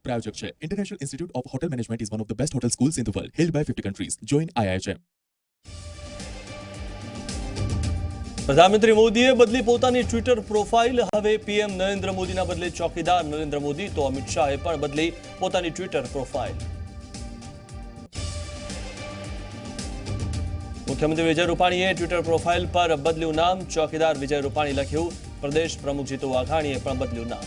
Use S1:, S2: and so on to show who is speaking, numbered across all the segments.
S1: प्रायोजक છે international institute of hotel management is one of the best hotel schools in the world, held by 50 countries. Join IIHM.
S2: પ્રધાનમંત્રી મોદીએ બદલી પોતાની Twitter profile. હવે PM Narendra મોદીના બદલે ચોકીદાર નરેન્દ્ર મોદી, તો અમિત શાહે પણ બદલી પોતાની ટ્વિટર પ્રોફાઇલ. મુખ્યમંત્રી વિજય રૂપાણીએ ટ્વિટર પ્રોફાઇલ પર બદલ્યું નામ. ચોકીદાર વિજય રૂપાણી લખ્યું. પ્રદેશ પ્રમુખ જીતુ વાઘાણીએ પણ બદલ્યું નામ.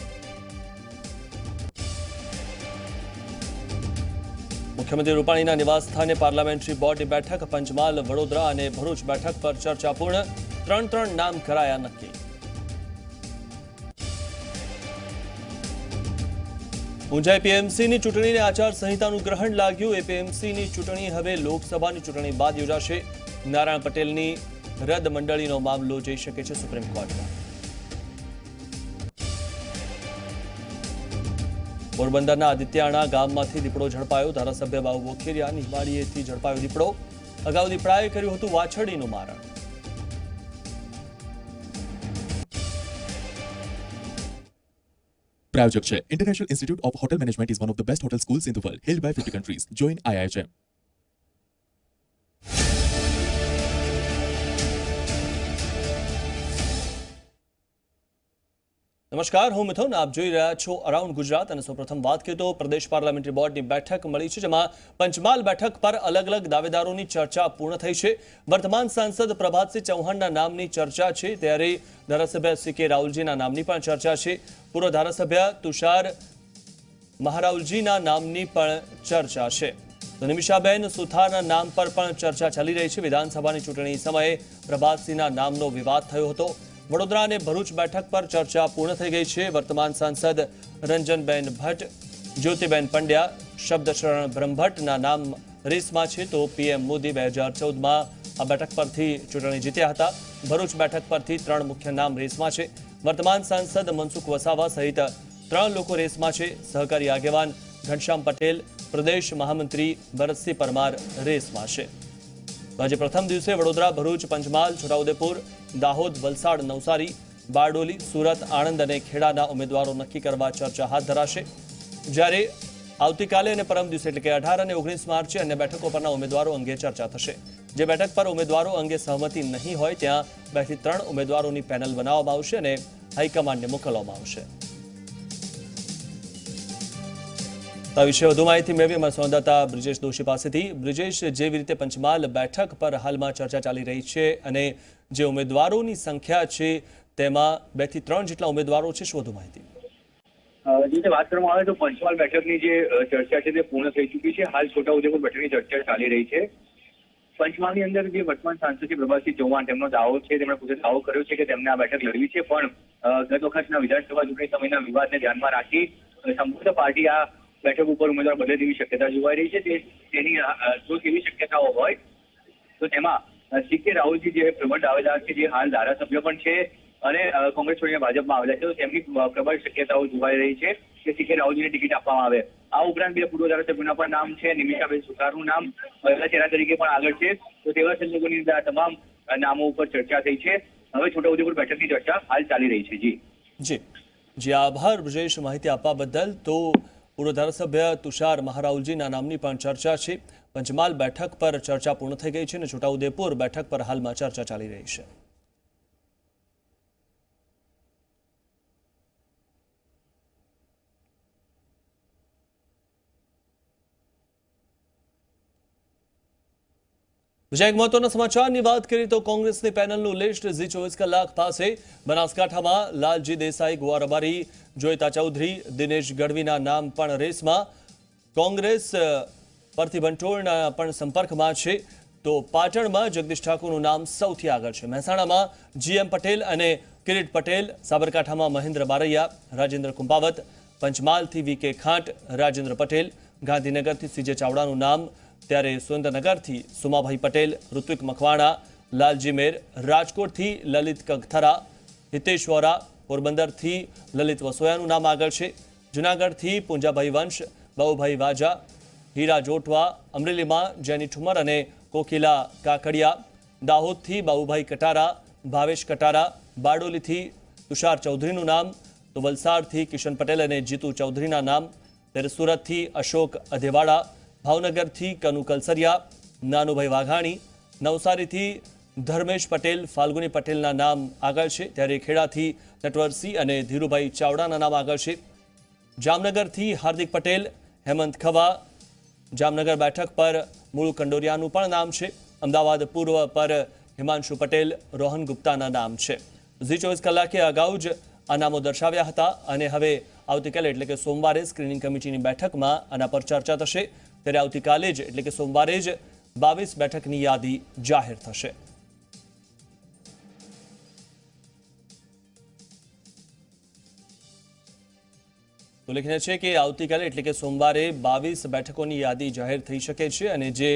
S2: મુખ્યમંત્રી રૂપાણીના નિવાસ સ્થાને પાર્લામેન્ટરી બોર્ડની બેઠક. પંચમહાલ, વડોદરા અને ભરૂચ બેઠક પર ચર્ચા પૂર્ણ. 3 નામ કરાયા નક્કી. ઊંઝા એપીએમસીની ચૂંટણીને આચારસંહિતાનું ગ્રહણ લાગ્યું. એપીએમસીની ચૂંટણી હવે લોકસભાની ચૂંટણી બાદ યોજાશે. નારાયણ પટેલની રદ મંડળીનો મામલો જઈ શકે છે સુપ્રીમ કોર્ટમાં. પોરબંદરના આદિત્યાણા ગામમાંથી દીપડો ઝડપાયો. ધારાસભ્ય બાબુ બોખેરિયાની વાડીએથી ઝડપાયો દીપડો. અગાઉ દીપડાએ કર્યું હતું વાછરડીનું મારણ.
S1: प्रायोजक છે international institute of hotel management is one of the best hotel schools in the world, held by 50 countries. Join IIHM.
S2: નમસ્કાર, હું મિથુન. આપ જોઈ રહ્યા છો અરાઉન્ડ ગુજરાત. અને સૌપ્રથમ વાત કરીએ તો પ્રદેશ પાર્લામેન્ટરી બોર્ડની બેઠક મળી છે, જેમાં પંચમહાલ બેઠક પર અલગ અલગ દાવેદારોની ચર્ચા પૂર્ણ થઈ છે. વર્તમાન સાંસદ પ્રભાતસિંહ ચૌહાણના નામની ચર્ચા છે, ત્યારે ધારાસભ્ય CK રાહુલજીના નામની પણ ચર્ચા છે. પૂર્વ ધારાસભ્ય તુષાર મહારાઉલજીના નામની પણ ચર્ચા છે. તો નિમિષાબેન સુથારના નામ પર પણ ચર્ચા ચાલી રહી છે. વિધાનસભાની ચૂંટણી સમયે પ્રભાતસિંહના નામનો વિવાદ થયો હતો. વડોદરા અને ભરૂચ બેઠક પર ચર્ચા પૂર્ણ થઈ ગઈ છે. વર્તમાન સાંસદ રંજનબેન ભટ્ટ, જ્યોતિબેન પંડ્યા, શબ્દશરણ બ્રહ્મભટ્ટના નામ રેસમાં છે. તો પીએમ મોદી 2014માં આ બેઠક પરથી ચૂંટણી જીત્યા હતા. ભરૂચ બેઠક પરથી 3 મુખ્ય નામ રેસમાં છે. વર્તમાન સાંસદ મનસુખ વસાવા સહિત 3 લોકો રેસમાં છે. સહકારી આગેવાન ઘનશ્યામ પટેલ, પ્રદેશ મહામંત્રી ભરતસિંહ પરમાર રેસમાં છે. આજે પ્રથમ દિવસે વડોદરા, ભરૂચ, પંચમહાલ, છોટાઉદેપુર, દાહોદ, વલસાડ, નવસારી, બારડોલી, સુરત, આણંદ અને ખેડાના ઉમેદવારો નક્કી કરવા ચર્ચા હાથ ધરાશે. જ્યારે આવતીકાલે અને પરમ દિવસે એટલે કે 18 અને 19 માર્ચે અન્ય બેઠકો પરના ઉમેદવારો અંગે ચર્ચા થશે. જે બેઠક પર ઉમેદવારો અંગે સહમતિ નહીં હોય ત્યાં 2 થી 3 ઉમેદવારોની પેનલ બનાવવામાં આવશે અને હાઈકમાન્ડને મોકલવામાં આવશે. આ વિશે વધુ માહિતી મેળવી અમારા સંવાદદાતા બ્રિજેશ દોશી પાસેથી. બ્રિજેશ, જેવી રીતે પંચમહાલ બેઠક પર હાલમાં ચર્ચા ચાલી રહી છે અને જે ઉમેદવારોની સંખ્યા છે તેમાં 2 થી 3 જેટલા ઉમેદવારો છે, શું વધુ માહિતી?
S3: જે વાત કરવામાં આવે તો પંચમહાલ બેઠકની જે ચર્ચા છે તે પૂર્ણ થઈ ચૂકી છે. હાલ છોટાઉદેપુર બેઠકની ચર્ચા ચાલી રહી છે. પંચમહાલની અંદર જે વર્તમાન સાંસદ છે પ્રભાતસિંહ ચૌહાણ, તેમનો દાવો છે, તેમણે પોતે દાવો કર્યો છે કે તેમને આ બેઠક લડવી છે, પણ ગત વખતના વિધાનસભા ચૂંટણી સમયના વિવાદને ધ્યાનમાં રાખી સંપૂર્ણ પાર્ટી આ બેઠક ઉપર ઉમેદવાર બદલે તેવી શક્યતા જોવાઈ રહી છે. તેની જો તેવી શક્યતાઓ હોય તો તેમાં CK રાહુલજી જે પ્રબળ દાવેદાર છે, જે હાલ ધારાસભ્ય પણ છે અને કોંગ્રેસ છોડીને ભાજપમાં આવેલા છે, તો તેમની પ્રબળ શક્યતાઓ જોવાઈ રહી છે કે CK રાહુલજીને ટિકિટ આપવામાં આવે. આ ઉપરાંત 2 પૂર્વ ધારાસભ્યોના પણ નામ છે. નિમિષાબેન સુથારનું નામ પહેલા ચહેરા તરીકે પણ આગળ છે. તો તેવા સંજોગોની અંદર આ તમામ નામો ઉપર ચર્ચા થઈ છે. હવે છોટાઉદેપુર બેઠકની ચર્ચા હાલ ચાલી રહી છે.
S2: જી આભાર બ્રિજેશ માહિતી આપવા બદલ. તો પૂર્વ ધારાસભ્ય તુષાર મહારાઉલજીના નામની પણ ચર્ચા છે. પંચમહાલ બેઠક પર ચર્ચા પૂર્ણ થઈ ગઈ છે અને છોટાઉદેપુર બેઠક પર હાલમાં ચર્ચા ચાલી રહી છે. બીજા એક મહત્વના સમાચારની વાત કરીએ તો કોંગ્રેસની પેનલનું લિસ્ટ ઝી 24 કલાક પાસે. બનાસકાંઠામાં લાલજી દેસાઈ, ગોવા રબારી, જોયતા ચૌધરી, દિનેશ ગઢવીના નામ પણ રેસમાં. કોંગ્રેસ પરથી બંટોળના પણ સંપર્કમાં છે. તો પાટણમાં જગદીશ ઠાકોરનું નામ સૌથી આગળ છે. મહેસાણામાં GM પટેલ અને કિરીટ પટેલ, સાબરકાંઠામાં મહેન્દ્ર બારૈયા, રાજેન્દ્ર કુંભાવત, પંચમહાલથી VK ખાંટ, રાજેન્દ્ર પટેલ, ગાંધીનગરથી CJ ચાવડાનું નામ, ત્યારે સુરેન્દ્રનગરથી સુમાભાઈ પટેલ, ઋત્વિક મકવાણા, લાલજી મેર, રાજકોટથી લલિત કગથરા, હિતેશ વોરા, પોરબંદરથી લલિત વસોયાનું નામ આગળ છે. જૂનાગઢથી પુંજાભાઈ વંશ, બાબુભાઈ વાજા, હીરા જોટવા, અમરેલીમાં જેની ઠુમર અને કોકિલા કાકડિયા, દાહોદથી બાબુભાઈ કટારા, ભાવેશ કટારા, બારડોલીથી તુષાર ચૌધરીનું નામ, તો વલસાડથી કિશન પટેલ અને જીતુ ચૌધરીના નામ, ત્યારે સુરતથી અશોક અધેવાડા, ભાવનગરથી કનુ કલસરિયા, નાનુભાઈ વાઘાણી, નવસારીથી ધર્મેશ પટેલ, ફાલ્ગુની પટેલના નામ આગળ છે, ત્યારે ખેડાથી નટવરસિંહ અને ધીરુભાઈ ચાવડાના નામ આગળ છે, જામનગરથી હાર્દિક પટેલ, હેમંત ખવા, જામનગર બેઠક પર મૂળ કંડોરિયાનું પણ નામ છે, અમદાવાદ પૂર્વ પર હિમાંશુ પટેલ, રોહન ગુપ્તાના નામ છે. ઝી 24 કલાકે અગાઉ જ આ નામો દર્શાવ્યા હતા અને હવે આવતીકાલે એટલે કે સોમવારે સ્ક્રીનિંગ કમિટીની બેઠકમાં આના પર ચર્ચા થશે. ત્યારે આવતીકાલે જ એટલે કે સોમવારે જ 22 બેઠકની યાદી જાહેર થશે. ઉલ્લેખનીય છે કે આવતીકાલે એટલે કે સોમવારે 22 બેઠકોની યાદી જાહેર થઈ શકે છે અને જે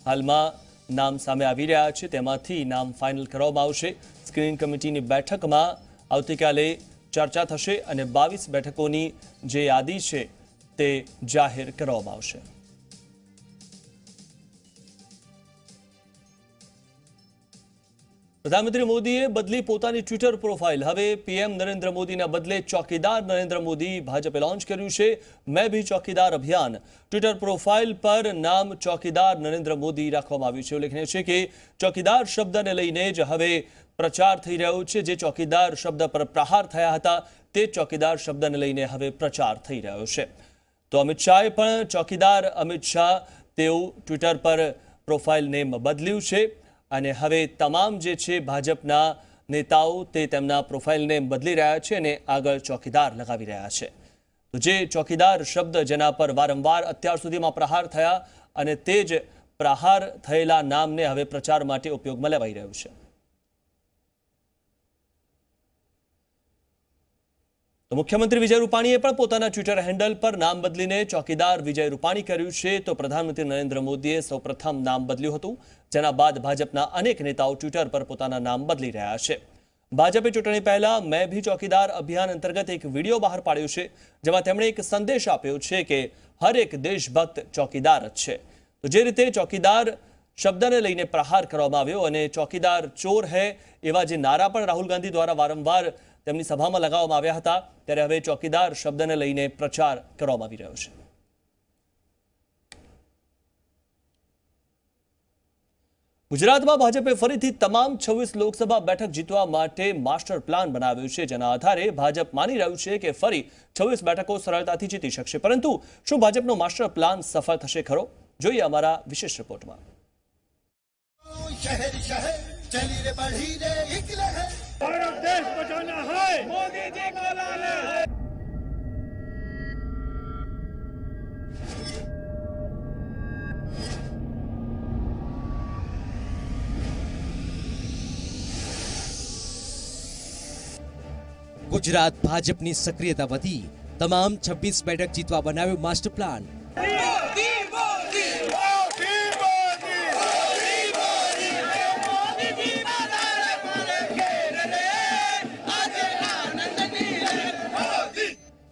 S2: હાલમાં નામ સામે આવી રહ્યા છે તેમાંથી નામ ફાઇનલ કરવામાં આવશે. સ્ક્રીનિંગ કમિટીની બેઠકમાં આવતીકાલે ચર્ચા થશે અને 22 બેઠકોની જે યાદી છે તે જાહેર કરવામાં આવશે. પ્રધાનમંત્રી મોદીએ બદલી પોતાની ટ્વિટર પ્રોફાઇલ. હવે પીએમ નરેન્દ્ર મોદીના બદલે ચોકીદાર નરેન્દ્ર મોદી ભાજપે લોન્ચ કર્યું છે મેં ભી ચોકીદાર અભિયાન. ટ્વિટર પ્રોફાઇલ પર નામ ચોકીદાર નરેન્દ્ર મોદી રાખવામાં આવ્યું છે. ઉલ્લેખનીય છે કે ચોકીદાર શબ્દને લઈને જ હવે પ્રચાર થઈ રહ્યો છે. જે ચોકીદાર શબ્દ પર પ્રહાર થયા હતા તે ચોકીદાર શબ્દને લઈને હવે પ્રચાર થઈ રહ્યો છે. તો અમિત શાહે પણ ચોકીદાર અમિત શાહ તેવું ટ્વિટર પર પ્રોફાઇલ નેમ બદલ્યું છે અને હવે તમામ જે છે ભાજપના નેતાઓ તે તેમના પ્રોફાઇલ નેમ બદલી રહ્યા છે અને આગળ ચોકીદાર લગાવી રહ્યા છે. તો જે ચોકીદાર શબ્દ જેના પર વારંવાર અત્યાર સુધીમાં પ્રહાર થયા અને તે જ પ્રહાર થયેલા નામને હવે પ્રચાર માટે ઉપયોગમાં લેવાઈ રહ્યું છે. તો મુખ્યમંત્રી વિજય રૂપાણીએ પણ પોતાના ટ્વિટર હેન્ડલ પર નામ બદલીને ચોકીદાર વિજય રૂપાણી કર્યું છે. તો પ્રધાનમંત્રી નરેન્દ્ર મોદીએ સૌપ્રથમ નામ બદલ્યું હતું, જેના બાદ ભાજપના અનેક નેતાઓ ટ્વિટર પર પોતાના નામ બદલી રહ્યા છે. ભાજપે ચૂંટણી પહેલા મેં ભી ચોકીદાર અભિયાન અંતર્ગત એક વિડીયો બહાર પાડ્યો છે જેમાં તેમણે એક સંદેશ આપ્યો છે કે હરેક દેશભક્ત ચોકીદાર જ છે. તો જે રીતે ચોકીદાર શબ્દને લઈને પ્રહાર કરવામાં આવ્યો અને ચોકીદાર ચોર હૈ એવા જે નારા પણ રાહુલ ગાંધી દ્વારા વારંવાર તેમની સભામાં લગાવવામાં આવ્યા હતા, ત્યારે હવે ચોકીદાર શબ્દને લઈને પ્રચાર કરવામાં આવી રહ્યો છે. ગુજરાતમાં ભાજપે ફરીથી તમામ 26 લોકસભા બેઠક જીતવા માટે માસ્ટર પ્લાન બનાવ્યો છે, જેના આધારે ભાજપ માની રહ્યું છે કે ફરી 26 બેઠકો સરળતાથી જીતી શકશે. પરંતુ શું ભાજપનો માસ્ટર પ્લાન સફળ થશે ખરો? જોઈએ અમારા વિશેષ રિપોર્ટમાં.
S4: भारत देश बचाना है, मोदी जी को लाना है.
S5: ગુજરાત ભાજપની સક્રિયતા વધી, તમામ 26 બેઠક જીતવા બનાવ્યો માસ્ટર પ્લાન.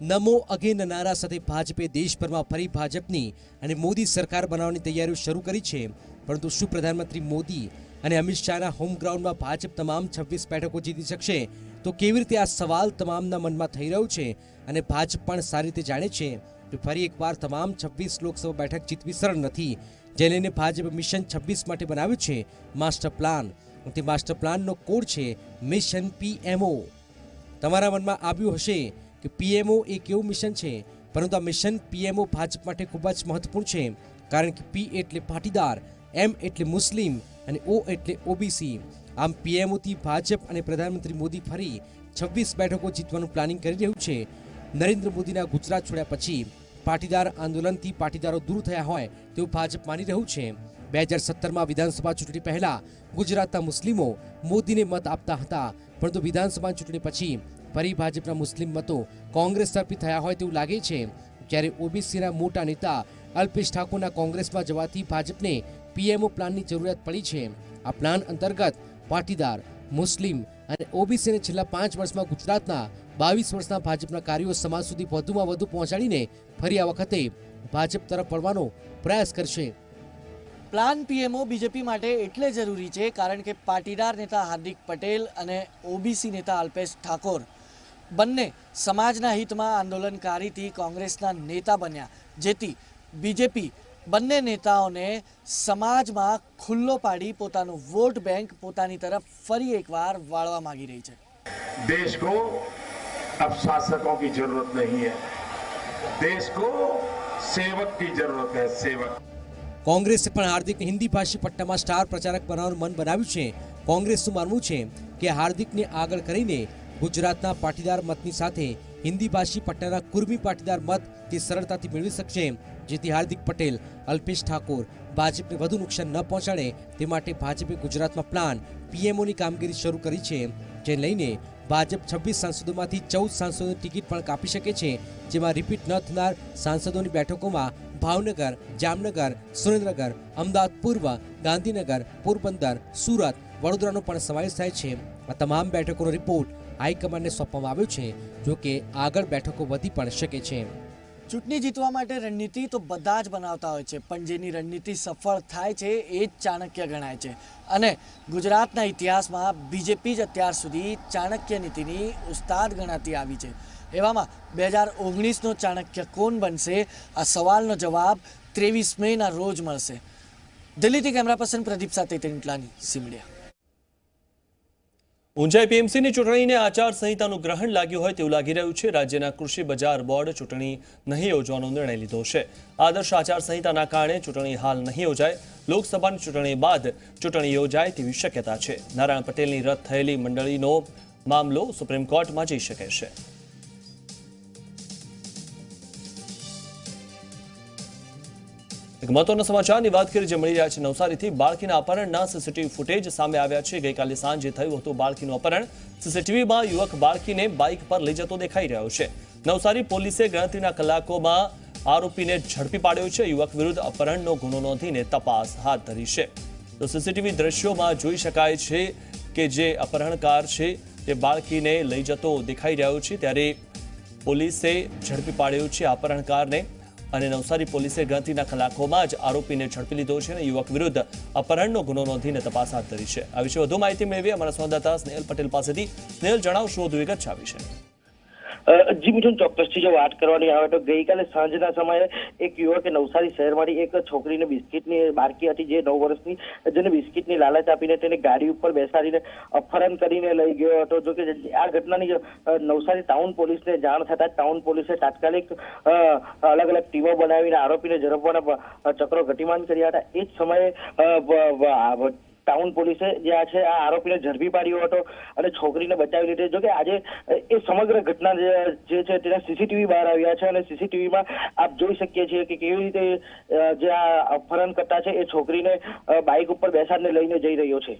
S5: નમો અગેન નારા સાથે ભાજપે દેશભરમાં ફરી ભાજપની અને મોદી સરકાર બનાવવાની તૈયારીઓ શરૂ કરી છે. પરંતુ શું પ્રધાનમંત્રી મોદી અને અમિત શાહના હોમ ગ્રાઉન્ડમાં ભાજપ તમામ 26 બેઠકો જીતી શકશે? તો કેવી રીતે? આ સવાલ તમામના મનમાં થઈ રહ્યો છે અને ભાજપ પણ સારી રીતે જાણે છે કે ફરી એકવાર તમામ 26 લોકસભા બેઠક જીતવી સરળ નથી, જે લઈને ભાજપે મિશન 26 માટે બનાવ્યું છે માસ્ટર પ્લાન. તે માસ્ટર પ્લાનનો કોડ છે મિશન પીએમઓ. તમારા મનમાં આવ્યું હશે કે પીએમઓ એ કેવું મિશન છે, પરંતુ આ મિશન પીએમઓ ભાજપ માટે ખૂબ જ મહત્વપૂર્ણ છે, કારણ કે પી એટલે પાટીદાર, એમ એટલે મુસ્લિમ અને ઓ એટલે ઓબીસી. આમ પીએમઓથી ભાજપ અને પ્રધાનમંત્રી મોદી ફરી 26 બેઠકો જીતવાનું પ્લાનિંગ કરી રહ્યું છે. નરેન્દ્ર મોદીના ગુજરાત છોડ્યા પછી પાટીદાર આંદોલનથી પાટીદારો દૂર થયા હોય તેવું ભાજપ માની રહ્યું છે. 2017માં વિધાનસભા ચૂંટણી પહેલા ગુજરાતના મુસ્લિમો મોદીને મત આપતા હતા, પરંતુ વિધાનસભા ચૂંટણી પછી ફરી ભાજપના મુસ્લિમ મતો કોંગ્રેસ તરફી થયા હોય તેવું લાગે છે. જ્યારે ઓબીસીના મોટા નેતા અલ્પેશ ઠાકોરના કોંગ્રેસમાં જવાથી ભાજપને પીએમઓ પ્લાનની જરૂરિયાત પડી છે. આ પ્લાન અંતર્ગત પાટીદાર, મુસ્લિમ અને ઓબીસીને છેલ્લા 5 વર્ષમાં ગુજરાતના 22 વર્ષના ભાજપના કાર્યો સમાજ સુધી વધુમાં વધુ પહોંચાડીને ફરી આ વખતે ભાજપ તરફ વળવાનો પ્રયાસ કરશે.
S6: પ્લાન પીએમઓ બીજેપી માટે એટલે જરૂરી છે કારણ કે પાટીદાર નેતા હાર્દિક પટેલ અને ઓબીસી નેતા અલ્પેશ ઠાકોર બંને સમાજના હિતમાં આંદોલનકારીથી કોંગ્રેસના નેતા બન્યા, જેથી બીજેપી બંને નેતાઓને સમાજમાં ખુલ્લો પાડી પોતાનું વોટ બેંક પોતાની તરફ ફરી એકવાર વાળવા માંગી રહી છે.
S7: देश को अब शासकों की जरूरत नहीं है, देश को सेवक की जरूरत है, सेवक.
S5: કોંગ્રેસે પણ હાર્દિકને હિન્દી ભાષી પટ્ટામાં સ્ટાર પ્રચારક બનાવવાનું મન બનાવ્યું છે. કોંગ્રેસનું માનવું છે કે હાર્દિકને આગળ કરીને ગુજરાતના પાટીદાર મતની સાથે હિન્દી ભાષી પટ્ટાના કુર્મી પાટીદાર મત તે સરળતાથી મેળવી શકશે, જેથી હાર્દિક પટેલ, અલ્પેશ ઠાકોર ભાજપને વધુ નુકસાન ન પહોંચાડે તે માટે ભાજપે ગુજરાતમાં પ્લાન પીએમઓની કામગીરી શરૂ કરી છે, જે લઈને ભાજપ 26 સાંસદોમાંથી 14 સાંસદોની ટિકિટ પણ કાપી શકે છે, જેમાં રિપીટ ન થનાર સાંસદોની બેઠકોમાં ભાવનગર, જામનગર, સુરેન્દ્રનગર, અમદાવાદ પૂર્વ, ગાંધીનગર, પોરબંદર, સુરત, વડોદરાનો પણ સમાવેશ થાય છે. આ તમામ બેઠકોનો રિપોર્ટ હાઈકમાન્ડને સોંપવામાં આવ્યો છે. જો કે આગળ બેઠકો વધી પણ શકે છે.
S6: ચૂંટણી જીતવા માટે રણનીતિ તો બધા જ બનાવતા હોય છે, પણ જેની રણનીતિ સફળ થાય છે એ જ ચાણક્ય ગણાય છે. અને ગુજરાતના ઇતિહાસમાં બીજેપી જ અત્યાર સુધી ચાણક્ય નીતિની ઉસ્તાદ ગણાતી આવી છે. એવામાં 2019નો ચાણક્ય કોણ બનશે, આ સવાલનો જવાબ 23 મેના રોજ મળશે. દિલ્હીથી કેમેરા પર્સન પ્રદીપ સાથે તેંટલાની, સી મીડિયા.
S2: ઊંઝા પીએમસીની ચૂંટણીને આચારસંહિતાનું ગ્રહણ લાગ્યું હોય તેવું લાગી રહ્યું છે. રાજ્યના કૃષિ બજાર બોર્ડ ચૂંટણી નહીં યોજવાનો નિર્ણય લીધો છે. આદર્શ આચારસંહિતાના કારણે ચૂંટણી હાલ નહીં યોજાય. લોકસભાની ચૂંટણી બાદ ચૂંટણી યોજાય તેવી શક્યતા છે. નારાયણ પટેલની રદ થયેલી મંડળીનો મામલો સુપ્રીમ કોર્ટમાં જઈ શકે છે. એક મહત્વના સમાચારની વાત કરી જે મળી રહ્યા છે નવસારીથી. બાળકીના અપહરણના સીસીટીવી ફૂટેજ સામે આવ્યા છે. ગઈકાલે સાંજે થયું હતું બાળકીનું અપહરણ. સીસીટીવીમાં યુવક બાળકીને બાઇક પર લઈ જતો દેખાઈ રહ્યો છે. નવસારી પોલીસે ગણતરીના કલાકોમાં આરોપીને ઝડપી પાડ્યો છે. યુવક વિરુદ્ધ અપહરણનો ગુનો નોંધીને તપાસ હાથ ધરી છે. તો સીસીટીવી દ્રશ્યોમાં જોઈ શકાય છે કે જે અપહરણકાર છે તે બાળકીને લઈ જતો દેખાઈ રહ્યો છે, ત્યારે પોલીસે ઝડપી પાડ્યો છે અપહરણકારને. અને નવસારી પોલીસે ગણતરીના કલાકોમાં જ આરોપીને ઝડપી લીધો છે અને યુવક વિરુદ્ધ અપહરણનો ગુનો નોંધીને તપાસ હાથ ધરી છે. આ વિશે વધુ માહિતી મેળવી અમારા સંવાદદાતા સ્નેહલ પટેલ પાસેથી. સ્નેહલ, જણાવશો વધુ વિગત છે આ વિશે?
S8: જી મિથુન, ચોક્કસથી જો વાત કરવાની આવે તો ગઈકાલે સાંજના સમયે એક યુવકે નવસારી શહેરમાંથી એક છોકરીને બિસ્કિટની બાળકી હતી જે 9 વર્ષની, જેને બિસ્કિટની લાલચ આપીને તેને ગાડી ઉપર બેસાડીને અપહરણ કરીને લઈ ગયો હતો. જો કે આ ઘટનાની નવસારી ટાઉન પોલીસને જાણ થતાં ટાઉન પોલીસે તાત્કાલિક અલગ અલગ ટીમો બનાવીને આરોપીને ઝડપવાના ચક્રો ગતિમાન કર્યા હતા. એ જ સમયે ટાઉન પોલીસે જે છે આ આરોપીને ઝડપી પાડ્યો હતો અને છોકરીને બચાવી લીધી. જો કે આજે એ સમગ્ર ઘટના જે છે તેના સીસીટીવી બહાર આવ્યા છે અને સીસીટીવીમાં આપ જોઈ શકીએ છીએ કે કેવી રીતે જે આ અપહરણ કરતા છે એ છોકરીને બાઇક ઉપર બેસાડીને લઈને જઈ રહ્યો છે.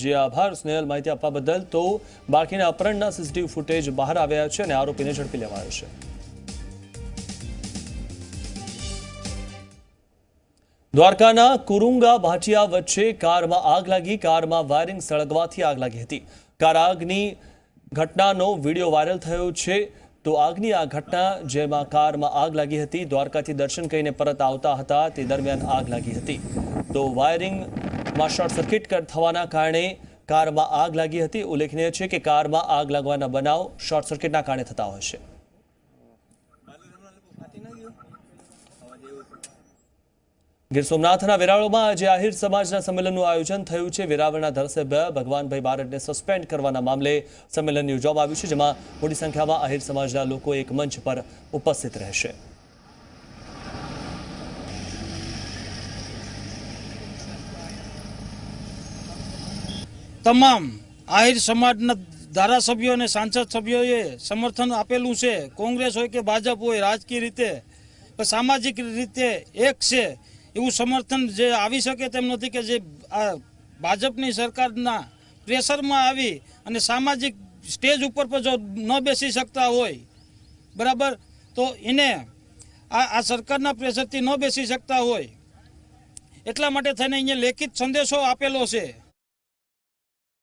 S2: જી આભાર સ્નેહલ, માહિતી આપવા બદલ. તો બાળકીના અપહરણના સીસીટીવી ફૂટેજ બહાર આવ્યા છે અને આરોપીને ઝડપી લેવાયો છે. દ્વારકાના કુરુંગા ભાટિયા વચ્ચે કારમાં આગ લાગી. કારમાં વાયરિંગ સળગવાથી આગ લાગી હતી. કાર આગની ઘટનાનો વિડીયો વાયરલ થયો છે. તો આગની આ ઘટના જેમાં કારમાં આગ લાગી હતી. દ્વારકાથી દર્શન કરીને પરત આવતા હતા તે દરમિયાન આગ લાગી હતી. તો વાયરિંગમાં શોર્ટ સર્કિટ થવાના કારણે કારમાં આગ લાગી હતી. ઉલ્લેખનીય છે કે કારમાં આગ લાગવાના બનાવ શોર્ટ સર્કિટના કારણે થતા હોય છે. ગીર સોમનાથના વેરાવળમાં આજે આહિર સમાજના સંમેલનનું આયોજન થયું છે. વેરાવળના ધારાસભ્ય ભગવાનભાઈ બારડને સસ્પેન્ડ કરવાના મામલે સંમેલન યોજવામાં આવ્યું છે, જેમાં મોટી સંખ્યામાં આહિર સમાજના લોકો એક મંચ પર ઉપસ્થિત રહેશે.
S9: તમામ આહિર સમાજના ધારાસભ્યો અને સાંસદ સભ્યોએ સમર્થન આપેલું છે. કોંગ્રેસ હોય કે ભાજપ હોય, રાજકીય રીતે સામાજિક રીતે એક છે એવું સમર્થન જે આવી શકે તેમ નથી કે જે આ ભાજપની સરકારના પ્રેશરમાં આવી અને સામાજિક સ્ટેજ ઉપર પર જો ન બેસી શકતા હોય બરાબર, તો એને આ સરકારના પ્રેશરથી ન બેસી શકતા હોય એટલા માટે થઈને અહીંયા લેખિત સંદેશો આપેલો છે.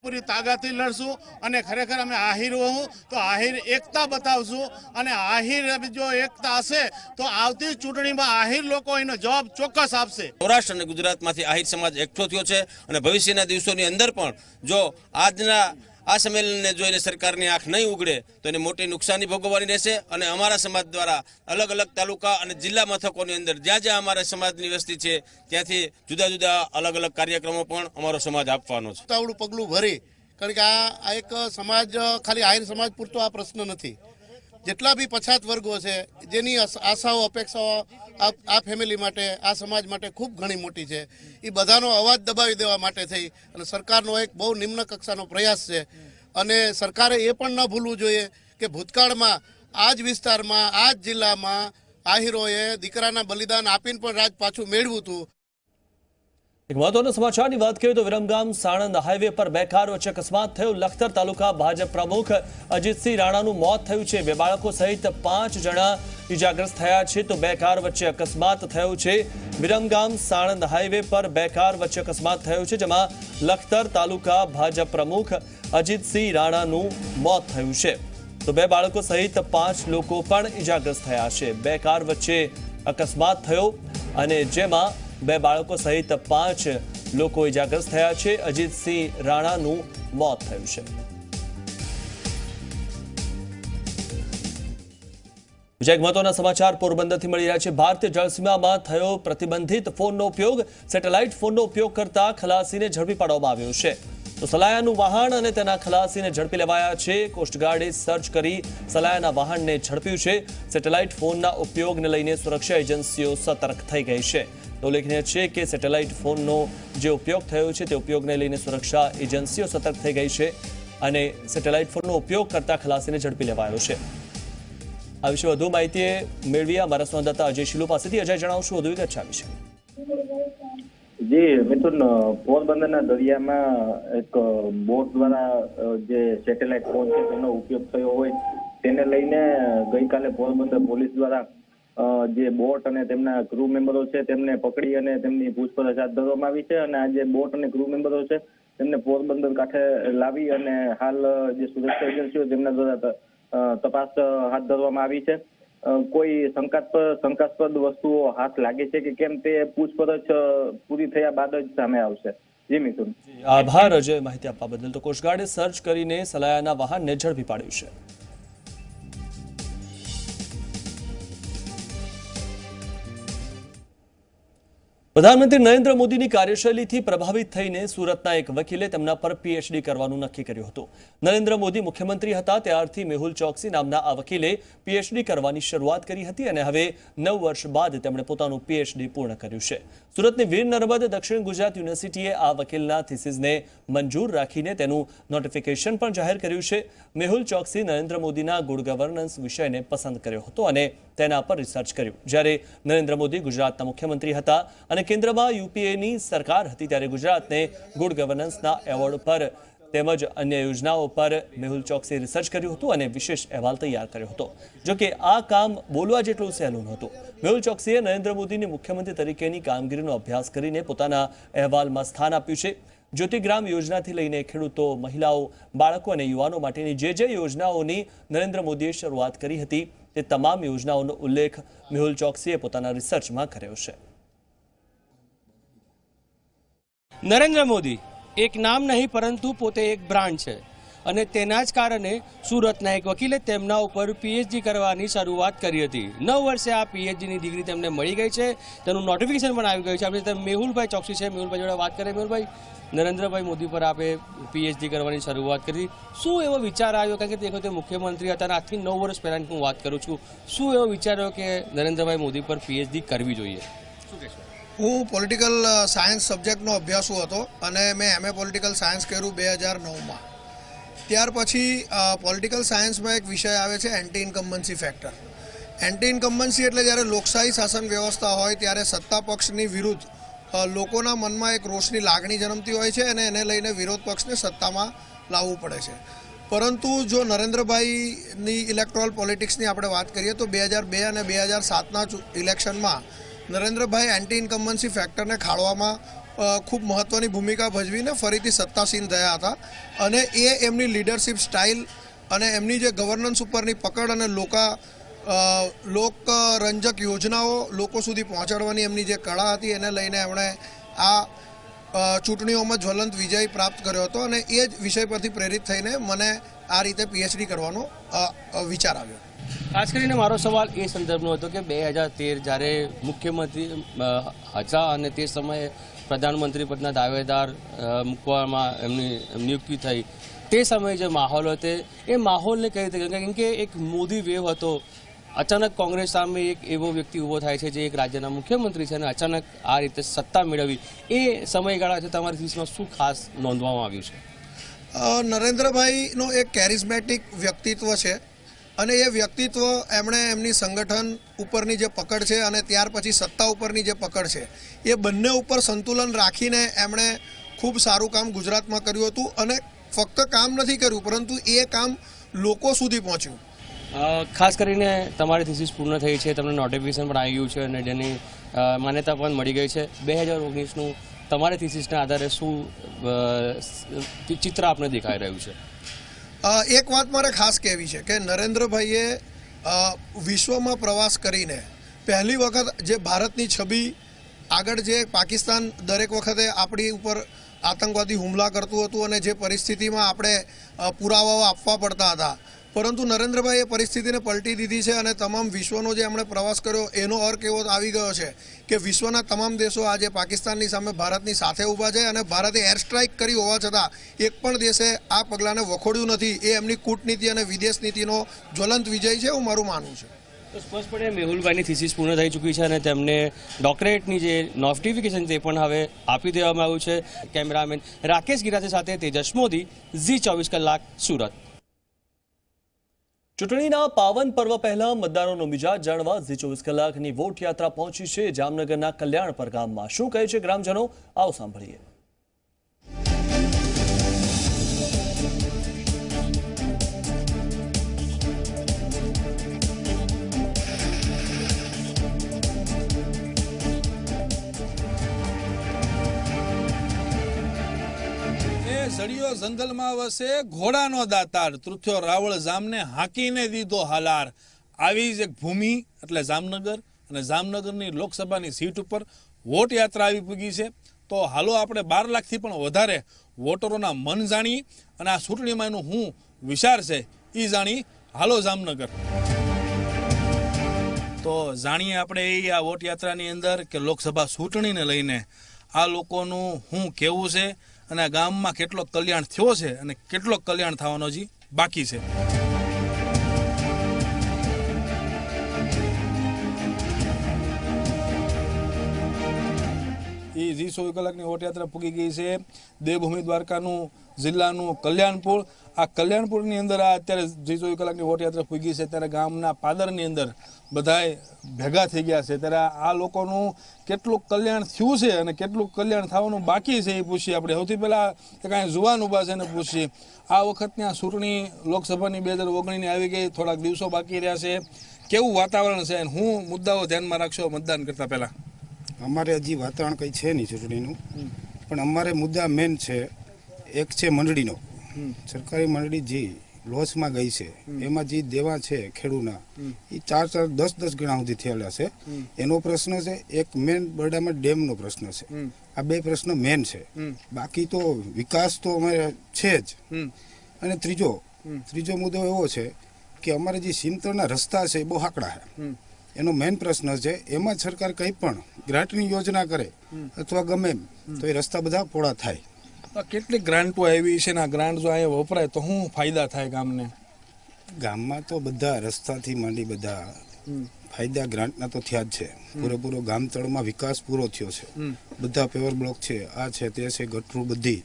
S10: પૂરી તાકાતથી લડશું અને ખરેખર અમે આહિર હોઉં તો આહિર એકતા બતાવશું અને આહિર જો એકતા હશે તો આવતી ચૂંટણીમાં આહિર લોકો એનો જવાબ ચોક્કસ આપશે.
S11: સૌરાષ્ટ્ર અને ગુજરાતમાંથી આહિર સમાજ એકઠો થયો છે અને ભવિષ્યના દિવસોની અંદર પણ જો આજના આ સંમેલનને જોઈને સરકારની આંખ નહીં ઉગડે તો એને મોટી નુકસાની ભોગવવાની રહેશે અને અમારા સમાજ દ્વારા અલગ અલગ તાલુકા અને જિલ્લા મથકોની અંદર જ્યાં જ્યાં અમારા સમાજની વસ્તી છે ત્યાંથી જુદા જુદા અલગ અલગ કાર્યક્રમો પણ અમારો સમાજ આપવાનો છે.
S10: ઉતાવળું પગલું ભરી, કારણ કે આ એક સમાજ ખાલી આહિર સમાજ પૂરતો આ પ્રશ્ન નથી. જેટલા બી પછાત વર્ગો છે જેની આશાઓ અપેક્ષાઓ આ ફેમિલી માટે આ સમાજ માટે ખૂબ ઘણી મોટી છે, એ બધાનો અવાજ દબાવી દેવા માટે થઈ અને સરકારનો એક બહુ નિમ્ન કક્ષાનો પ્રયાસ છે. અને સરકારે એ પણ ન ભૂલવું જોઈએ કે ભૂતકાળમાં આ જ વિસ્તારમાં આ જ જિલ્લામાં આહિરોએ દીકરાના બલિદાન આપીને પણ રાજ પાછું મેળવ્યું હતું.
S2: એક મહત્વના સમાચારની વાત કરીએ તો વિરમગામ સાણંદ હાઈવે પર બે કાર વચ્ચે અકસ્માત થયો. લખતર તાલુકા ભાજપ પ્રમુખ અજીતસિંહ રાણાનું મોત થયું છે. 2 બાળકો સહિત 5 જણા ઇજાગ્રસ્ત થયા છે. તો બે કાર વચ્ચે અકસ્માત થયો છે. વિરમગામ સાણંદ હાઈવે પર બે કાર વચ્ચે અકસ્માત થયો છે, જેમાં લખતર તાલુકા ભાજપ પ્રમુખ અજીતસિંહ રાણાનું મોત થયું છે. તો 2 બાળકો સહિત 5 લોકો પણ ઇજાગ્રસ્ત થયા છે. બે કાર વચ્ચે અકસ્માત થયો અને જેમાં 2 બાળકો સહિત 5 લોકો ઇજાગ્રસ્ત થયા છે. અજીતસિંહ રાણાનું મોત થયું છે. બીજા એક મહત્વના સમાચાર પોરબંદરથી મળી રહ્યા છે. ભારતીય જળસીમામાં થયો પ્રતિબંધિત ફોનનો ઉપયોગ. સેટેલાઇટ ફોનનો ઉપયોગ કરતા ખલાસીને ઝડપી પાડવામાં આવ્યો છે. તો સલાયાનું વાહન અને તેના ખલાસીને ઝડપી લેવાયા છે. કોસ્ટગાર્ડે સર્ચ કરી સલાયાના વાહનને ઝડપ્યું છે. સેટેલાઇટ ફોનના ઉપયોગને લઈને સુરક્ષા એજન્સીઓ સતર્ક થઈ ગઈ છે. ઉલ્લેખનીય છે કે સેટેલાઇટ ફોનનો જે ઉપયોગ થયો છે તે ઉપયોગને લઈને સુરક્ષા એજન્સીઓ સતર્ક થઈ ગઈ છે અને સેટેલાઇટ ફોનનો ઉપયોગ કરતા ખલાસીને ઝડપી લેવાયો છે. આ વિશે વધુ માહિતી મેળવી અમારા સંવાદદાતા અજય શિલુ પાસેથી. અજય, જણાવશું વધુ વિગત છે આ વિશે.
S12: જી મિથુન, પોરબંદરના દરિયામાં એક બોટ દ્વારા જે સેટેલાઇટ ફોન છે તેનો ઉપયોગ થયો હોય તેને લઈને ગઈકાલે પોરબંદર પોલીસ દ્વારા જે બોટ અને તેમના ક્રૂ મેમ્બરો છે તેમને પકડી અને તેમની પૂછપરછ હાથ ધરવામાં આવી છે. અને આ જે બોટ અને ક્રૂ મેમ્બરો છે તેમને પોરબંદર કાંઠે લાવી અને હાલ જે સુરક્ષા એજન્સીઓ તેમના દ્વારા તપાસ હાથ ધરવામાં આવી છે. કોઈ શંકાસ્પદ વસ્તુઓ હાથ લાગે છે કે કેમ તે પૂછપરછ પૂરી થયા બાદ જ સામે આવશે. જી મિથુન,
S2: આભાર અજય માહિતી આપવા બદલ. તો કોસ્ટગાર્ડે સર્ચ કરીને સલાયાના વાહનને ઝડપી પાડ્યું છે. પ્રધાનમંત્રી નરેન્દ્ર મોદીની કાર્યશૈલીથી પ્રભાવિત થઈને સુરતના એક વકીલે તેમના પર પીએચડી કરવાનું નક્કી કર્યું હતું. નરેન્દ્ર મોદી મુખ્યમંત્રી હતા ત્યારથી મેહુલ ચોકસી નામના આ વકીલે પીએચડી કરવાની શરૂઆત કરી હતી અને હવે 9 વર્ષ બાદ તેમણે પોતાનું પીએચડી પૂર્ણ કર્યું છે. સુરતની વીર નર્મદ દક્ષિણ ગુજરાત યુનિવર્સિટીએ આ વકીલના થીસીસને મંજૂર રાખીને તેનું નોટિફિકેશન પણ જાહેર કર્યું છે. મેહુલ ચોકસી નરેન્દ્ર મોદીના ગુડ ગવર્નન્સ વિષયને પસંદ કર્યો હતો અને તેના પર રિસર્ચ કર્યું. જ્યારે નરેન્દ્ર મોદી ગુજરાતના મુખ્યમંત્રી હતા અને કેન્દ્રમાં યુપીએની સરકાર હતી ત્યારે ગુજરાતને ગુડ ગવર્નન્સના એવોર્ડ પર તેમજ અન્ય યોજનાઓ પર મેહુલ ચોકસીએ રિસર્ચ કર્યું હતું અને વિશેષ અહેવાલ તૈયાર કર્યો હતો. જોકે આ કામ બોલવા જેટલું સહેલું નહોતું. મેહુલ ચોકસીએ નરેન્દ્ર મોદીની મુખ્યમંત્રી તરીકેની કામગીરીનો અભ્યાસ કરીને પોતાના અહેવાલમાં સ્થાન આપ્યું છે. જ્યોતિગ્રામ યોજનાથી લઈને ખેડૂતો, મહિલાઓ, બાળકો અને યુવાનો માટેની જે યોજનાઓની નરેન્દ્ર મોદીએ શરૂઆત કરી હતી તે તમામ યોજનાઓનો ઉલ્લેખ મેહુલ ચોકસીએ પોતાના રિસર્ચમાં કર્યો છે.
S5: નરેન્દ્ર મોદી એક નામ નહીં પરંતુ પોતે એક બ્રાન્ડ છે અને તેના જ કારણે સુરતના એક વકીલે તેમના ઉપર પીએચડી કરવાની શરૂઆત કરી હતી. 9 વર્ષે આ પીએચડીની ડિગ્રી તેમને મળી ગઈ છે. તેનું નોટિફિકેશન પણ આવી ગયું છે. આપણે મેહુલભાઈ ચોકસી છે, મેહુલભાઈ જોડે વાત કરીએ. મેહુલભાઈ, નરેન્દ્રભાઈ મોદી પર આપે પીએચડી કરવાની શરૂઆત કરી, શું એવો વિચાર આવ્યો? કારણ કે તે વખતે મુખ્યમંત્રી હતા અને આજથી 9 વર્ષ પહેલાંની હું વાત કરું છું. શું એવો વિચાર આવ્યો કે નરેન્દ્રભાઈ મોદી પર પીએચડી કરવી જોઈએ? શું કહેશો?
S13: હું પોલિટિકલ સાયન્સ સબ્જેક્ટનો અભ્યાસુ હતો અને મેં MA પોલિટિકલ સાયન્સ કર્યું 2009માં. ત્યાર પછી પોલિટિકલ સાયન્સમાં એક વિષય આવે છે anti incumbency factor. Anti incumbency એટલે જ્યારે લોકશાહી શાસન વ્યવસ્થા હોય ત્યારે સત્તા પક્ષની વિરુદ્ધ લોકોના મનમાં એક રોષની લાગણી જન્મતી હોય છે અને એને લઈને વિરોધ પક્ષને સત્તામાં લાવવું પડે છે. પરંતુ જો નરેન્દ્રભાઈની ઇલેક્ટોરલ પોલિટિક્સની આપણે વાત કરીએ તો 2002 અને 2007ના ઇલેક્શનમાં નરેન્દ્રભાઈ એન્ટી ઇન્કમ્બન્સી ફેક્ટરને ખાળવામાં ખૂબ મહત્ત્વની ભૂમિકા ભજવીને ફરીથી સત્તાસીન થયા હતા અને એ એમની લીડરશિપ સ્ટાઇલ અને એમની જે ગવર્નન્સ ઉપરની પકડ અને લોકરંજક યોજનાઓ લોકો સુધી પહોંચાડવાની એમની જે કળા હતી એને લઈને એમણે આ ચૂંટણીઓમાં જ્વલંત વિજય પ્રાપ્ત કર્યો હતો અને એ જ વિષય પરથી પ્રેરિત થઈને મને આ રીતે પીએચડી કરવાનો વિચાર આવ્યો.
S14: ખાસ કરીને મારો સવાલ એ સંદર્ભનો હતો કે 2013 જ્યારે મુખ્યમંત્રી હતા અને તે સમયે પ્રધાનમંત્રી પદના દાવેદાર મૂકવામાં એમની નિયુક્તિ થઈ, તે સમયે જે માહોલ હતો એ માહોલને કઈ રીતે, કેમ કે એક મોદી વેવ હતો, અચાનક કોંગ્રેસ સામે એક એવો વ્યક્તિ ઊભો થાય છે જે એક રાજ્યના મુખ્યમંત્રી છે અને અચાનક આ રીતે સત્તા મેળવી, એ સમયગાળા છે તમારી થીસમાં શું ખાસ નોંધવામાં આવ્યું છે?
S13: નરેન્દ્રભાઈનો એક કેરિઝમેટિક વ્યક્તિત્વ છે અને એ વ્યક્તિત્વ એમણે એમની સંગઠન ઉપરની જે પકડ છે અને ત્યાર પછી સત્તા ઉપરની જે પકડ છે એ બંને ઉપર સંતુલન રાખીને એમણે ખૂબ સારું કામ ગુજરાતમાં કર્યું હતું અને ફક્ત કામ નથી કર્યું પરંતુ એ કામ લોકો સુધી પહોંચ્યું.
S14: ખાસ કરીને તમારી થીસીસ પૂર્ણ થઈ છે, તમને નોટિફિકેશન પણ આવી ગયું છે અને જેની માન્યતા પણ મળી ગઈ છે. 2019નું તમારી થીસીસના આધારે શું ચિત્ર આપને દેખાઈ રહ્યું છે?
S13: એક વાત મારે ખાસ કહેવી છે કે નરેન્દ્રભાઈએ વિશ્વમાં પ્રવાસ કરીને પહેલી વખત જે ભારતની છબી આગળ જે પાકિસ્તાન દરેક વખતે આપણી ઉપર આતંકવાદી હુમલા કરતું હતું અને જે પરિસ્થિતિમાં આપણે પુરાવાઓ આપવા પડતા હતા, પરંતુ નરેન્દ્રભાઈએ પરિસ્થિતિને પલટી દીધી છે અને તમામ વિશ્વનો જે એમણે પ્રવાસ કર્યો એનો અર્થ એવો આવી ગયો છે કે વિશ્વના તમામ દેશો આજે પાકિસ્તાનની સામે ભારતની સાથે ઊભા છે અને ભારતે એર સ્ટ્રાઇક કરી હોવા છતાં એક પણ દેશે આ પગલાંને વખોડ્યું નથી. એ એમની કૂટનીતિ અને વિદેશ નીતિનો જ્વલંત વિજય છે એવું મારું માનવું છે.
S14: તો સ્પષ્ટપણે મેહુલભાઈની થીસીસ પૂર્ણ થઈ ચૂકી છે અને તેમને ડોક્ટરેટની જે નોટિફિકેશન તે પણ હવે આપી દેવામાં આવ્યું છે. કેમેરામેન રાકેશ ગિરાતે સાથે તેજસ મોદી, ઝી 24 કલાક, સુરત.
S2: ચૂંટણીના પાવન પર્વ પહેલા મતદારોનો મિજાજ જાણવા ઝી 24 કલાકની વોટ યાત્રા પહોંચી છે જામનગરના કલ્યાણપર ગામમાં. શું કહે છે ગ્રામજનો, આવો સાંભળીએ.
S15: સળિયો જંગલમાં વસે ઘોડાનો દાતાર, તૃથ્યો રાવળ જામને હાંકીને દીધો હાલાર. આવી જ એક ભૂમિ એટલે જામનગર અને જામનગરની લોકસભાની સીટ ઉપર વોટ યાત્રા આવી પૂગી છે. તો હાલો આપણે 12 લાખથી પણ વધારે વોટરોના મન જાણી અને આ ચૂંટણીમાં એનું શું વિચાર છે એ જાણી. હાલો જામનગર. તો જાણીએ આપણે આ વોટ યાત્રાની અંદર કે લોકસભા ચૂંટણીને લઈને આ લોકોનું શું કહેવું છે અને આ ગામમાં કેટલો કલ્યાણ થયો છે અને કેટલો કલ્યાણ થવાનો હજી બાકી છે. એ ઝી 24 કલાકની વોટ યાત્રા પૂગી ગઈ છે દેવભૂમિ દ્વારકાનું જિલ્લાનું કલ્યાણપુર. આ કલ્યાણપુરની અંદર આ અત્યારે ઝી 24 કલાકની વોટ યાત્રા પૂગી છે ત્યારે ગામના પાદરની અંદર બધાય ભેગા થઈ ગયા છે. ત્યારે આ લોકોનું કેટલું કલ્યાણ થયું છે અને કેટલું કલ્યાણ થવાનું બાકી છે એ પૂછીએ આપણે. સૌથી પહેલાં કાંઈ જુવાન ઊભા છે એને પૂછીએ. આ વખતની આ ચૂંટણી લોકસભાની 2019ની આવી ગઈ, થોડાક દિવસો બાકી રહ્યા છે, કેવું વાતાવરણ છે અને હું મુદ્દાઓ ધ્યાનમાં રાખશો મતદાન કરતા પહેલાં?
S16: અમારે હજી વાતાવરણ કંઈ છે નહીં ચૂંટણીનું, પણ અમારે મુદ્દા મેન છે. એક છે મંડળીનો, સરકારી મંડળી જે લોસમાં ગઈ છે એમાં જે દેવા છે ખેડૂના એ 4-4, 10-10 ગણા સુધી થયેલા છે. એનો પ્રશ્ન છે. એક મેન બરડામાં ડેમનો પ્રશ્ન છે. આ બે પ્રશ્ન મેન છે. બાકી તો વિકાસ તો અમારે છે જ. અને ત્રીજો મુદ્દો એવો છે કે અમારે જે સિંતરના રસ્તા છે એ બહુ હાકડા છે. એનો મેઇન પ્રશ્ન છે. એમાં સરકાર કંઈ પણ ગ્રાન્ટની યોજના કરે અથવા ગમે એમ તો એ રસ્તા બધા પોળા થાય.
S15: કેટલીક ગ્રાન્ટો આવી છે ને આ ગ્રાન્ટ જો અહીંયા વપરાય તો શું ફાયદા થાય ગામને?
S16: ગામમાં તો બધા રસ્તાથી માંડી બધા ફાયદા ગ્રાન્ટના તો થયા જ છે. પૂરેપૂરો ગામ તળમાં વિકાસ પૂરો થયો છે. બધા પેવર બ્લોક છે, આ છે તે છે, ગટરું બધી.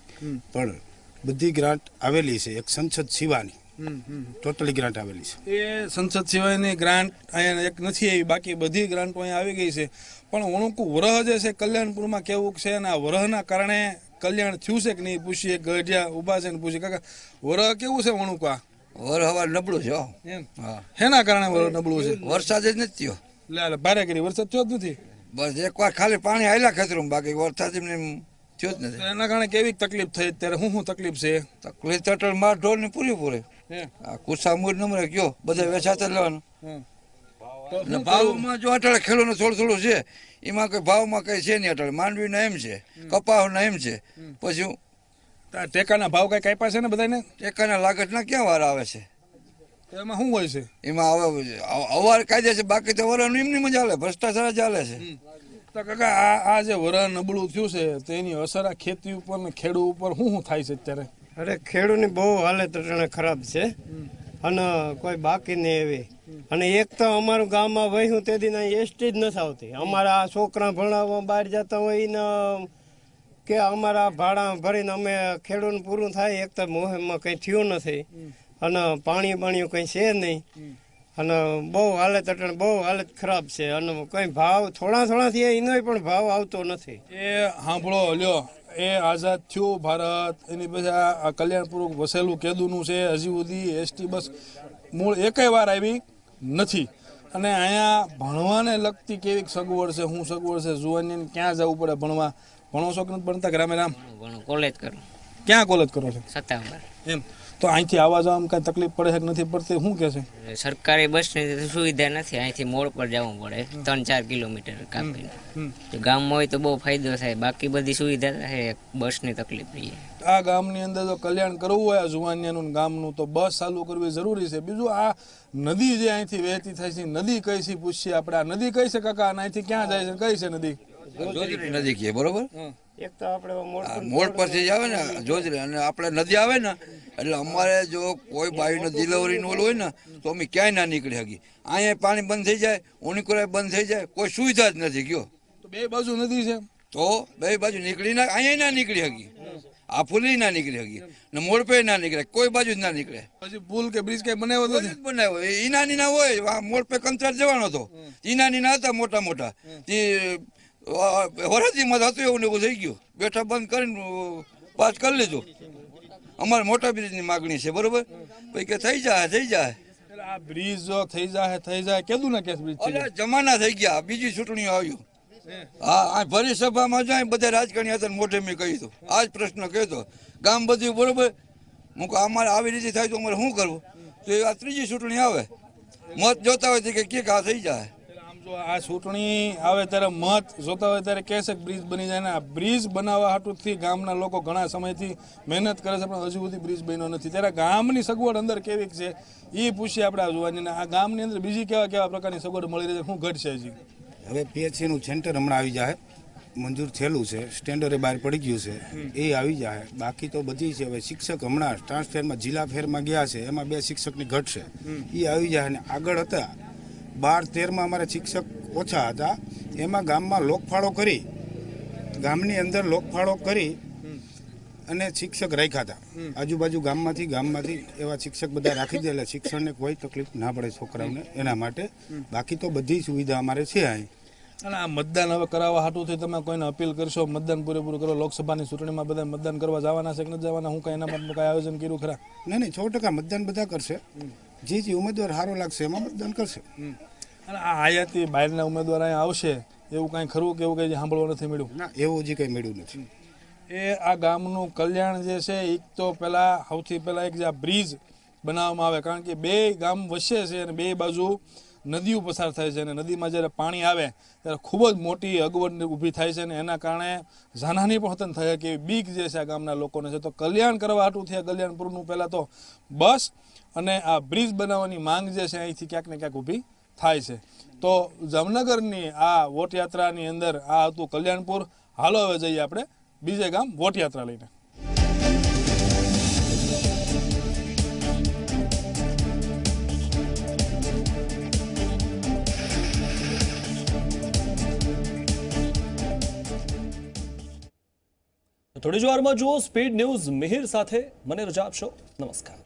S16: પણ બધી ગ્રાન્ટ આવેલી છે એક સંસદ સિવાની. ટોટલી ગ્રાન્ટ આવેલી છે.
S15: એ સંસદ સિવાયની ગ્રાન્ટ અહીંયા એક નથી આવી, બાકી બધી ગ્રાન્ટો અહીંયા આવી ગઈ છે. પણ વણુકું વરહ જે છે કલ્યાણપુરમાં કેવું છે અને આ વરહના કારણે કલ્યાણ થયું છે કે નહીં પૂછીએ. ગઢિયા ઊભા છે ને પૂછીએ કાકા વરહ કેવું છે વણુકા?
S17: વરહ હવા નબળું છે.
S15: એમ? હેના કારણે વરહ નબળું છે?
S17: વરસાદ જ નથી થયો.
S15: લે ભારે કરી વરસાદ થયો જ નથી.
S17: બસ એકવાર ખાલી પાણી આવેલા ખેતરમાં, બાકી વરસાદ એમને થયો જ નથી.
S15: એના કારણે કેવી તકલીફ થઈ અત્યારે શું તકલીફ છે?
S17: તકલીફ તો અટલ માર ઢોર ની પૂરેપૂરી. આ કુસા મૂળ નંબરે ગયો બધા વેચાતા લેવાનું. અને ભાવમાં જો અટલે ખેડૂતને થોડું છે, એમાં કઈ ભાવમાં કઈ છે નહીં. અટલે માંડવીના એમ છે, કપાસના એમ છે, પછી
S15: ટેકાના ભાવ કઈ કાપ્યા છે ને બધાને?
S17: ટેકાના લાગતના ક્યાં વાર આવે છે?
S15: એમાં શું હોય છે?
S17: એમાં હવે અવાર કાયદે છે, બાકી તો વરાનું એમની મજા ચાલે, ભ્રષ્ટાચાર ચાલે છે.
S15: તો કાકા આ જે વરણ નબળું થયું છે તેની અસર આ ખેતી ઉપર ને ખેડૂત ઉપર શું થાય છે અત્યારે?
S18: અરે ખેડૂતની બહુ હાલત અટાણે ખરાબ છે અને કોઈ બાકી નહીં એવી. અને એક તો અમારું ગામમાં વહ્યું તે દિન એસટી જ નથી આવતી. અમારા છોકરા ભણાવવા બહાર જતા હોય ને કે અમારા ભાડા ભરીને અમે ખેડૂતને પૂરું થાય. એક તો મોહેમાં કંઈ થયું નથી અને પાણી કંઈ છે નહીં અને બહુ હાલત અટાણે બહુ હાલત ખરાબ છે અને કંઈ ભાવ થોડા એનોય પણ ભાવ આવતો નથી.
S15: એ સાંભળો લ્યો, એ આઝાદ થયું ભારત, એની પછી આ કલ્યાણપુર વસેલું કેદુનું છે, હજી સુધી એસટી બસ મૂળ એકેય વાર આવી નથી. અને અહીંયા ભણવાને લગતી કેવી સગવડ છે, શું સગવડ છે? જુવાનીને ક્યાં જવું પડે ભણવા? ભણો છો કે નથી ભણતા? ગ્રામે રામ
S19: કોલેજ કરું.
S15: ક્યાં કોલેજ કરો છો?
S19: સત્તાવાર.
S15: એમ તો અહીંથી આવવા જવામાં કાંઈ તકલીફ પડે છે કે નથી પડતી? શું કહે છે?
S19: સરકારી બસની સુવિધા નથી, અહીંથી મોડ પર જવું પડે 3-4 કિલોમીટર કાપીને. તો ગામમાં હોય તો બહુ ફાયદો થાય, બાકી બધી સુવિધા થાય, બસની તકલીફ નહીં.
S15: આ ગામની અંદર જો કલ્યાણ કરવું હોય આ જુવાનિયાનું ગામનું તો બસ ચાલુ કરવી જરૂરી છે. બીજું આ નદી જે અહીંથી વહેતી થાય છે, નદી કઈ છે પૂછીએ આપણે. આ નદી કઈ છે કાકા? અહીંથી ક્યાં જાય છે? કઈ છે નદી?
S17: જોજરી નદી કહે, બરોબર?
S18: એક તો આપણે
S17: મોડ પરથી આવે ને જોજરી, અને આપણે નદી આવે ને એટલે અમારે જો કોઈ બાયુને ડિલિવરીનું ઓલું હોય ને તો અમે ક્યાંય ના નીકળી શકીએ. અહીંયા પાણી બંધ થઈ જાય, ઓનીકોરાય બંધ થઈ જાય, કોઈ સુવિધા જ નથી. ગયો
S15: તો બે બાજુ નદી છે,
S17: તો બે બાજુ નીકળી ના, અહીંયા ના નીકળી શકીએ. આ પુલી ના નીકળી શકીએ ને મોડ પે ના નીકળે, કોઈ બાજુ જ ના નીકળે.
S15: પછી પુલ કે બ્રિજ કઈ બનાવ્યો નથી?
S17: બનાવ્યો ઈનાની ના હોય, મોડ પે કંત્રાટ જવાનો હતો. ઈનાની ના હતા મોટા મોટા, વરદીમાં હતું એવું ને એવું થઈ ગયું. બેઠા બંધ કરીને પાસ કરી લીધું. અમારે મોટા બ્રિજની માગણી છે, બરોબર? પછી કે થઈ જાય.
S15: આ બ્રિજ જો થઈ જાય કેદું ના કેસ બ્રિજ
S17: જમાના થઈ ગયા, બીજી ચૂંટણીઓ આવ્યું. હા, ભરી સભામાં જાય બધા રાજકારણી હતા, મોઢે મેં કહ્યું હતું, આ જ પ્રશ્ન કહ્યો હતો. ગામ બધું બરોબર, હું કહું અમારે આવી રીતે થાય તો અમારે શું કરવું? તો આ ત્રીજી ચૂંટણી આવે, મત જોતા હોય કે ક્યાંક આ થઈ જાય.
S15: આ ચૂંટણી આવે ત્યારે મત જોતા હોય ત્યારે કહેશે બ્રિજ બની જાય ને આ બ્રિજ બનાવવા હાટુથી ગામના લોકો ઘણા સમયથી મહેનત કરે છે, પણ હજુ સુધી બ્રિજ બન્યો નથી. ત્યારે ગામની સગવડ અંદર કેવી છે એ પૂછીએ આપણે આ જોવાનીને. આ ગામની અંદર બીજી કેવા પ્રકારની સગવડ મળી રહી છે, શું ઘટશે હજી?
S16: હવે પીએચસીનું સેન્ટર હમણાં આવી જાય, મંજૂર થયેલું છે, સ્ટેન્ડરે બહાર પડી ગયું છે, એ આવી જાય. બાકી તો બધી છે. હવે શિક્ષક હમણાં ટ્રાન્સફરમાં જિલ્લા ફેરમાં ગયા છે, એમાં 2 શિક્ષકની ઘટ છે, એ આવી જાય. અને આગળ હતા 12-13માં અમારા શિક્ષક ઓછા હતા, એમાં ગામમાં લોકફાળો કરી, ગામની અંદર લોકફાળો કરી અને શિક્ષક રાખ્યા હતા. આજુબાજુ ગામમાંથી એવા શિક્ષક બધા રાખી દે એટલે શિક્ષણને કોઈ તકલીફ ના પડે છોકરાઓને, એના માટે. બાકી તો બધી સુવિધા અમારે છે અહીં.
S15: અને આ મતદાન હવે કરાવવા હાટુથી તમે કોઈને અપીલ કરશો? મતદાન પૂરેપૂરું કરો. લોકસભાની ચૂંટણીમાં બધા મતદાન કરવા જવાના છે કે નથી જવાના? હું કઈ એના માટે કઈ આયોજન કર્યું ખરા?
S16: નહીં 100% મતદાન બધા કરશે. જે ઉમેદવાર સારો લાગશે એમાં મતદાન કરશે.
S15: અને આ આયાતી બહારના ઉમેદવાર અહીંયા આવશે એવું કાંઈ ખરું કે એવું કંઈ સાંભળવા નથી મળ્યું?
S16: ના, એવું હજી કંઈ મળ્યું નથી.
S15: એ આ ગામનું કલ્યાણ જે છે એક તો સૌથી પહેલાં એક જે આ બ્રિજ બનાવવામાં આવે, કારણ કે 2 ગામ વચ્ચે છે અને 2 બાજુ નદીઓ પસાર થાય છે અને નદીમાં જ્યારે પાણી આવે ત્યારે ખૂબ જ મોટી અગવડ ઊભી થાય છે અને એના કારણે જાનહાની પણ હતન થાય કે બીક જે છે આ ગામના લોકોને છે. તો કલ્યાણ કરવા હાટું થયા કલ્યાણપુરનું પહેલાં તો બસ અને આ બ્રિજ બનાવવાની માંગ જે છે અહીંથી ક્યાંક ને ક્યાંક ઊભી થાય છે. તો જામનગરની આ વોટયાત્રાની અંદર આ હતું કલ્યાણપુર. હાલો હવે જઈએ આપણે બીજે ગામ વોટયાત્રા લઈને.
S2: થોડી જ વારમાં જુઓ સ્પીડ ન્યૂઝ મિહિર સાથે. મને રજા આપશો. નમસ્કાર.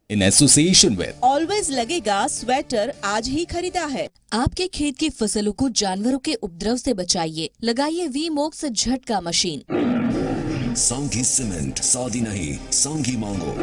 S1: in association with
S20: ऑलवेज लगेगा स्वेटर आज ही खरीदा है। आपके खेत की फसलों को जानवरों के उपद्रव से बचाइए, लगाइए वी मोक्स झटका मशीन।
S21: सांगी सीमेंट, सादी नहीं सांगी मांगो।